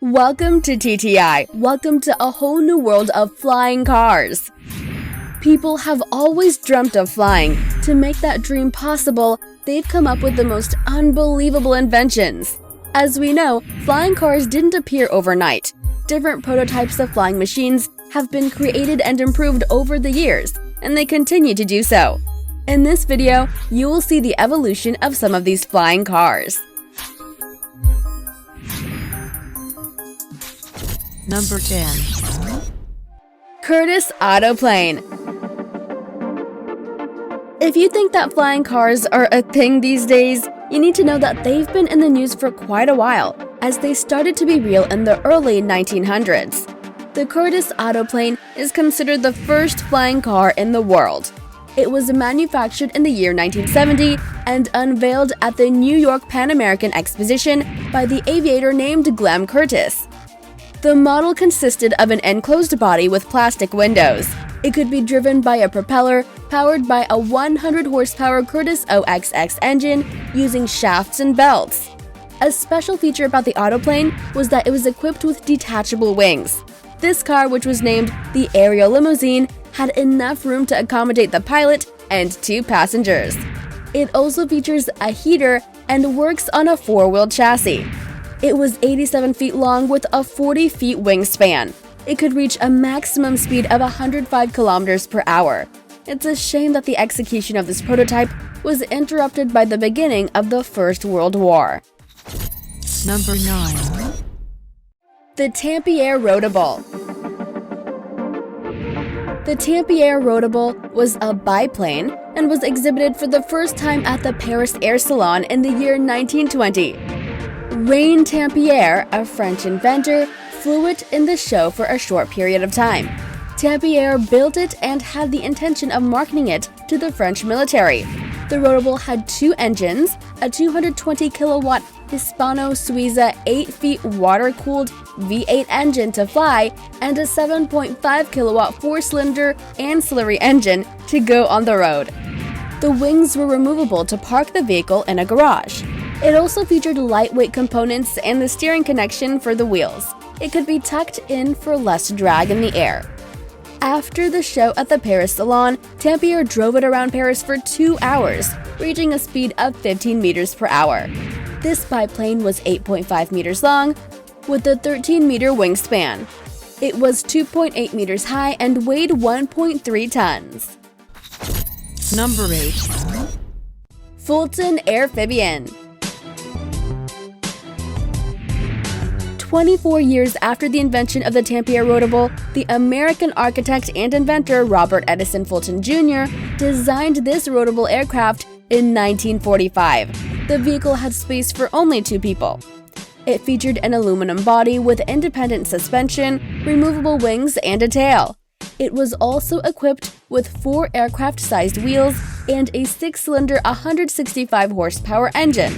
Welcome to TTI. Welcome to a whole new world of flying cars. People have always dreamt of flying. To make that dream possible, they've come up with the most unbelievable inventions. As we know, flying cars didn't appear overnight. Different prototypes of flying machines have been created and improved over the years, and they continue to do so. In this video, you will see the evolution of some of these flying cars. Number 10. Curtiss Autoplane. If you think that flying cars are a thing these days, you need to know that they've been in the news for quite a while, as they started to be real in the early 1900s. The Curtiss Autoplane is considered the first flying car in the world. It was manufactured in the year 1970 and unveiled at the New York Pan American Exposition by the aviator named Glenn Curtiss. The model consisted of an enclosed body with plastic windows. It could be driven by a propeller powered by a 100-horsepower Curtiss OXX engine using shafts and belts. A special feature about the Autoplane was that it was equipped with detachable wings. This car, which was named the Aerial Limousine, had enough room to accommodate the pilot and 2 passengers. It also features a heater and works on a 4-wheel chassis. It was 87 feet long with a 40 feet wingspan. It could reach a maximum speed of 105 kilometers per hour. It's a shame that the execution of this prototype was interrupted by the beginning of the First World War. Number 9. The Tampere Rotable. The Tampere Rotable was a biplane and was exhibited for the first time at the Paris Air Salon in the year 1920. Reine Tampere, a French inventor, flew it in the show for a short period of time. Tampere built it and had the intention of marketing it to the French military. The Rotable had 2 engines, a 220-kilowatt Hispano-Suiza 8-feet water-cooled V8 engine to fly, and a 7.5-kilowatt 4-cylinder ancillary engine to go on the road. The wings were removable to park the vehicle in a garage. It also featured lightweight components and the steering connection for the wheels. It could be tucked in for less drag in the air. After the show at the Paris Salon, Tampere drove it around Paris for 2 hours, reaching a speed of 15 meters per hour. This biplane was 8.5 meters long, with a 13-meter wingspan. It was 2.8 meters high and weighed 1.3 tons. Number 8. Fulton Airphibian. 24 years after the invention of the Tampere Rotable, the American architect and inventor Robert Edison Fulton Jr. designed this rotable aircraft in 1945. The vehicle had space for only 2 people. It featured an aluminum body with independent suspension, removable wings, and a tail. It was also equipped with 4 aircraft-sized wheels and a 6-cylinder 165-horsepower engine.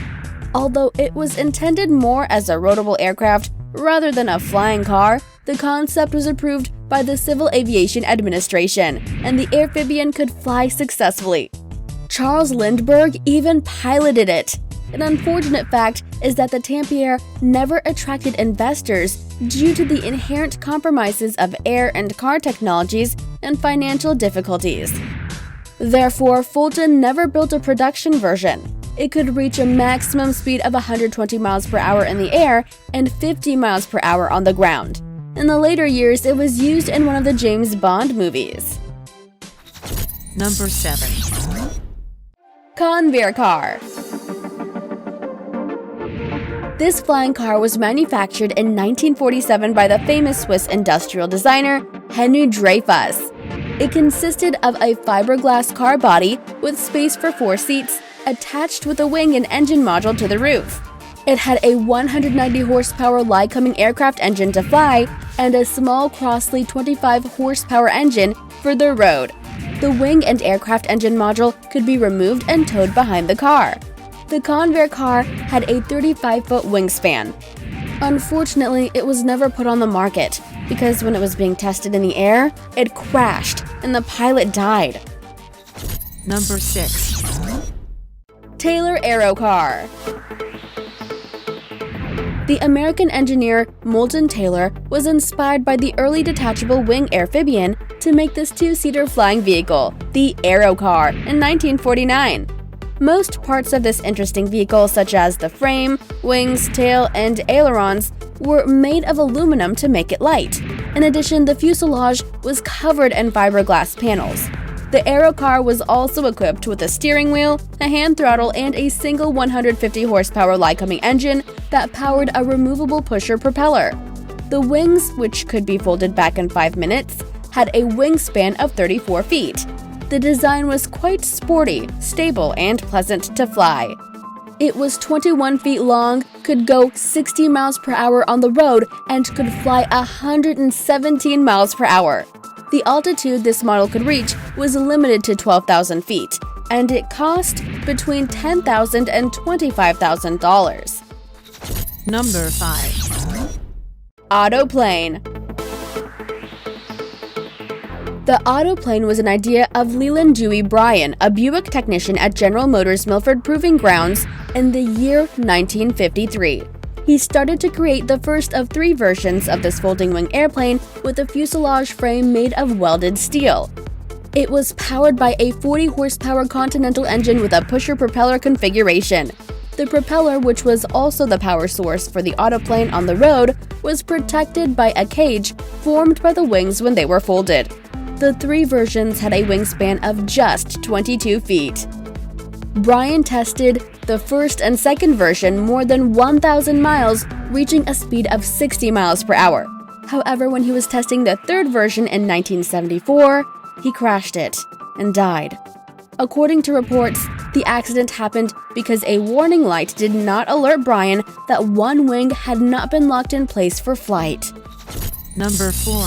Although it was intended more as a rotable aircraft rather than a flying car, the concept was approved by the Civil Aviation Administration, and the Airphibian could fly successfully. Charles Lindbergh even piloted it. An unfortunate fact is that the Tampere never attracted investors due to the inherent compromises of air and car technologies and financial difficulties. Therefore, Fulton never built a production version. It could reach a maximum speed of 120 miles per hour in the air and 50 miles per hour on the ground. In the later years, it was used in one of the James Bond movies. Number 7. Convair car. This flying car was manufactured in 1947 by the famous Swiss industrial designer Henry Dreyfuss. It consisted of a fiberglass car body with space for 4 seats, attached with a wing and engine module to the roof. It had a 190-horsepower Lycoming aircraft engine to fly and a small Crossley 25-horsepower engine for the road. The wing and aircraft engine module could be removed and towed behind the car. The Convair car had a 35-foot wingspan. Unfortunately, it was never put on the market because when it was being tested in the air, it crashed and the pilot died. Number 6. Taylor Aerocar. The American engineer Moulton Taylor was inspired by the early detachable wing amphibian to make this two-seater flying vehicle, the Aerocar, in 1949. Most parts of this interesting vehicle, such as the frame, wings, tail, and ailerons, were made of aluminum to make it light. In addition, the fuselage was covered in fiberglass panels. The Aerocar was also equipped with a steering wheel, a hand throttle, and a single 150 horsepower Lycoming engine that powered a removable pusher propeller. The wings, which could be folded back in 5 minutes, had a wingspan of 34 feet. The design was quite sporty, stable, and pleasant to fly. It was 21 feet long, could go 60 miles per hour on the road, and could fly 117 miles per hour. The altitude this model could reach was limited to 12,000 feet, and it cost between $10,000 and $25,000. Number 5. Autoplane. The autoplane was an idea of Leland Dewey Bryan, a Buick technician at General Motors Milford Proving Grounds in the year 1953. He started to create the first of 3 versions of this folding wing airplane with a fuselage frame made of welded steel. It was powered by a 40 horsepower Continental engine with a pusher propeller configuration. The propeller, which was also the power source for the autoplane on the road, was protected by a cage formed by the wings when they were folded. The 3 versions had a wingspan of just 22 feet. Bryan tested the first and second version more than 1,000 miles, reaching a speed of 60 miles per hour. However, when he was testing the 3rd version in 1974, he crashed it and died. According to reports, the accident happened because a warning light did not alert Bryan that one wing had not been locked in place for flight. Number 4.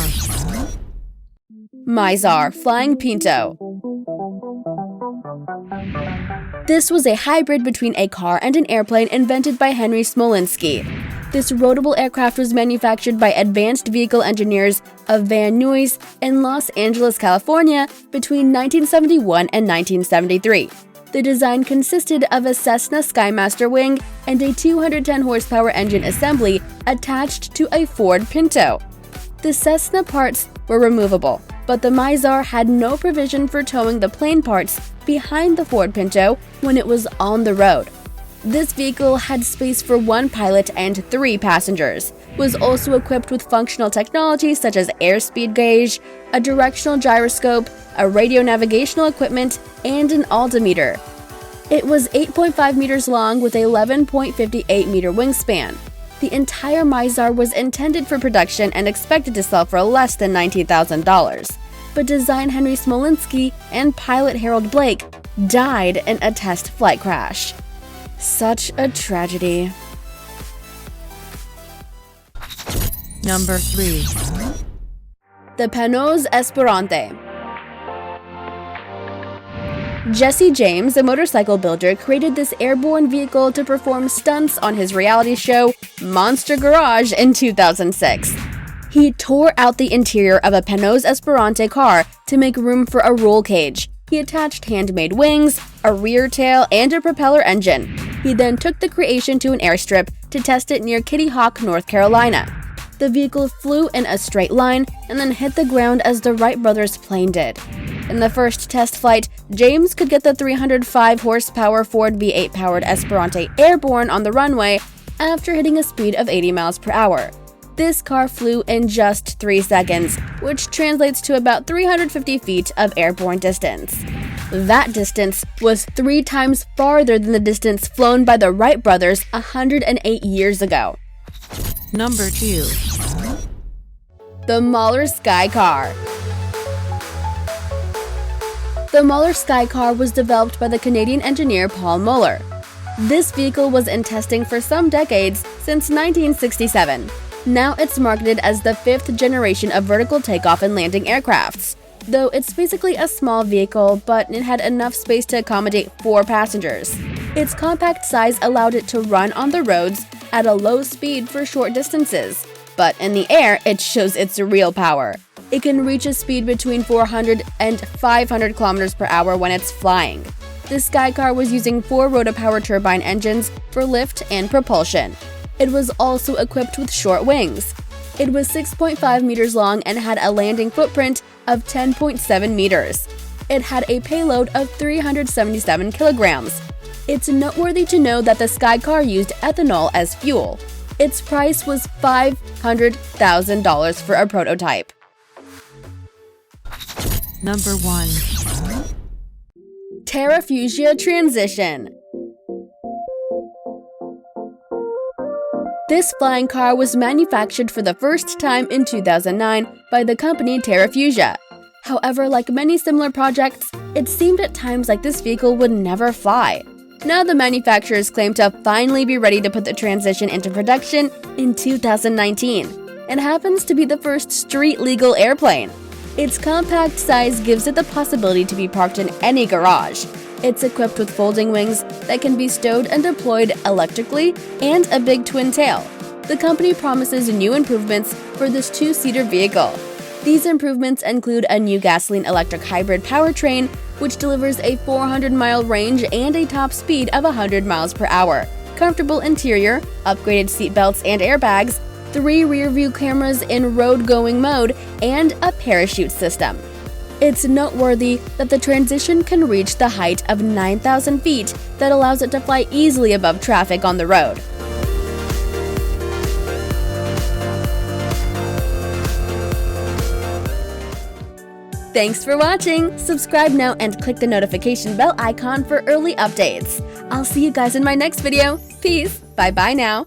Mizar Flying Pinto. This was a hybrid between a car and an airplane invented by Henry Smolinski. This roadable aircraft was manufactured by Advanced Vehicle Engineers of Van Nuys in Los Angeles, California between 1971 and 1973. The design consisted of a Cessna Skymaster wing and a 210 horsepower engine assembly attached to a Ford Pinto. The Cessna parts were removable, but the Mizar had no provision for towing the plane parts behind the Ford Pinto when it was on the road. This vehicle had space for 1 pilot and 3 passengers, was also equipped with functional technology such as airspeed gauge, a directional gyroscope, a radio navigational equipment, and an altimeter. It was 8.5 meters long with a 11.58 meter wingspan. The entire Mizar was intended for production and expected to sell for less than $19,000. But design Henry Smolinski and pilot Harold Blake died in a test flight crash. Such a tragedy. Number 3. The Penaos Esperante. Jesse James, a motorcycle builder, created this airborne vehicle to perform stunts on his reality show, Monster Garage, in 2006. He tore out the interior of a Penaos Esperante car to make room for a roll cage. He attached handmade wings, a rear tail, and a propeller engine. He then took the creation to an airstrip to test it near Kitty Hawk, North Carolina. The vehicle flew in a straight line and then hit the ground as the Wright brothers' plane did. In the first test flight, James could get the 305 horsepower Ford V8 powered Esperante airborne on the runway after hitting a speed of 80 miles per hour. This car flew in just 3 seconds, which translates to about 350 feet of airborne distance. That distance was 3 times farther than the distance flown by the Wright brothers 108 years ago. Number 2. The Mahler Sky Car. The Mahler Sky Car was developed by the Canadian engineer Paul Muller. This vehicle was in testing for some decades, since 1967. Now it's marketed as the 5th generation of vertical takeoff and landing aircrafts. Though it's basically a small vehicle, but it had enough space to accommodate 4 passengers. Its compact size allowed it to run on the roads at a low speed for short distances, but in the air it shows its real power. It can reach a speed between 400 and 500 kilometers per hour when it's flying. The Sky Car was using 4 rotopower turbine engines for lift and propulsion. It was also equipped with short wings. It was 6.5 meters long and had a landing footprint of 10.7 meters. It had a payload of 377 kilograms. It's noteworthy to know that the Skycar used ethanol as fuel. Its price was $500,000 for a prototype. Number 1. Terrafugia Transition. This flying car was manufactured for the first time in 2009 by the company Terrafugia. However, like many similar projects, it seemed at times like this vehicle would never fly. Now the manufacturers claim to finally be ready to put the transition into production in 2019. It happens to be the first street-legal airplane. Its compact size gives it the possibility to be parked in any garage. It's equipped with folding wings that can be stowed and deployed electrically and a big twin tail. The company promises new improvements for this two-seater vehicle. These improvements include a new gasoline-electric hybrid powertrain, which delivers a 400-mile range and a top speed of 100 miles per hour, comfortable interior, upgraded seatbelts and airbags, 3 rear-view cameras in road-going mode, and a parachute system. It's noteworthy that the transition can reach the height of 9,000 feet that allows it to fly easily above traffic on the road. Thanks for watching! Subscribe now and click the notification bell icon for early updates. I'll see you guys in my next video. Peace! Bye-bye now!